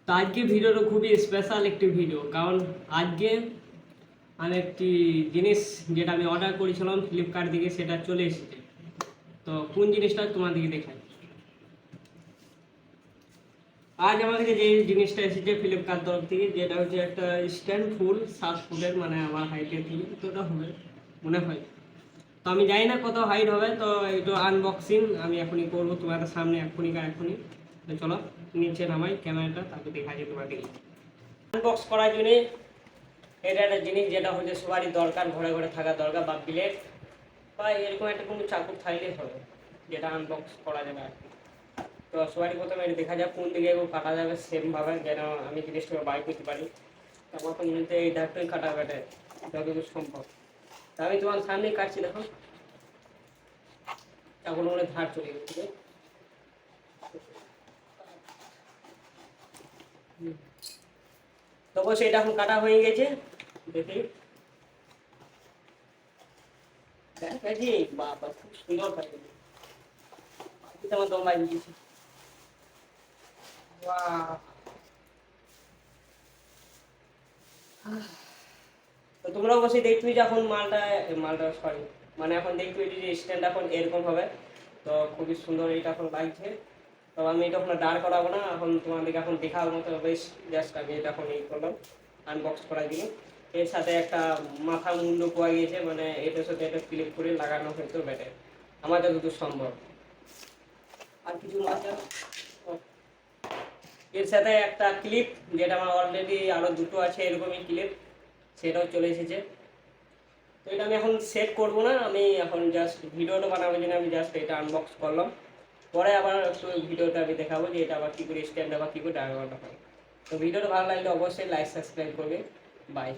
তো আজকে ভিডিওটা খুবই স্পেশাল একটি ভিডিও, কারণ আজকে আমি একটি জিনিস যেটা আমি অর্ডার করেছিলাম ফ্লিপকার্ট থেকে সেটা চলে এসেছে। তো কোন জিনিসটা তোমাদেরকে দেখাই। আজ আমার কাছে যে জিনিসটা এসেছে ফ্লিপকার্ট তরফ থেকে, যেটা হচ্ছে একটা স্ট্যান্ড ফুল 7 ফুটের, মানে আমার হাইটের থেকে এতটা হবে মনে হয়। তো আমি জানি না কত হাইট হবে, তো একটু আনবক্সিং আমি এখনই করবো তোমাদের সামনে, এখনই। তো চলো নিচে নামাই ক্যামেরাটা, তারপর দেখা যায় তোমাদেরকে আনবক্স করার জন্য। এটা একটা জিনিস যেটা হচ্ছে সবারই দরকার, ঘরে ঘরে থাকা দরকার, বা ব্লেড বা এরকম একটা কোনো চাকু থাকলেই হবে, যেটা আনবক্স করা যাবে আর কি। তো সবারই প্রথমে এটা দেখা যাক কোন দিকে কাটা যাবে সেমভাবে, যেন আমি জিনিসটাকে বাই করতে পারি। আমার তো মনে হচ্ছে এই ধারটাই কাটা যাবে যতদূর সম্ভব। তা আমি তোমার সামনেই কাটছি, দেখো এখন মনে ধার চলে গেছে। তো সেটা এখন কাটা হয়ে গেছে, দেখি দেখি বাবা খুব সুন্দর থাকে। আমার দম বাইরে গেছে। তো তোমরা অবশ্যই দেখবি যখন মালটা সরি, মানে এখন দেখবি যে স্ট্যান্ড এখন এরকম হবে। তো খুবই সুন্দর এটা এখন লাগছে। তো আমি এটা এখন দাঁড় করাবো না, এখন তোমাদেরকে এখন দেখার মতো বেশ। জাস্ট আমি এটা এখন করলাম আনবক্স করার জন্য। এর সাথে একটা মাথা মুন্ডু পাওয়া গিয়েছে, মানে এটার সাথে এটা ক্লিপ করে লাগানো হয়তো ব্যাটে আমার যতদূর সম্ভব। আর কিছু আছে এর সাথে একটা ক্লিপ, যেটা আমার অলরেডি আরো দুটো আছে এরকমই ক্লিপ, সেটাও চলে এসেছে। তো এটা আমি এখন সেট করবো না, আমি এখন জাস্ট ভিডিওটা বানানোর জন্য আমি জাস্ট এটা আনবক্স করলাম। পরে আবার একটু ভিডিওটা আমি দেখাবো যে এটা আবার কী করে স্ট্যান্ড আবার কী করে ডায়গ্রামটা হয়। তো ভিডিওটা ভালো লাগলে অবশ্যই লাইক সাবস্ক্রাইব করবে। বাই।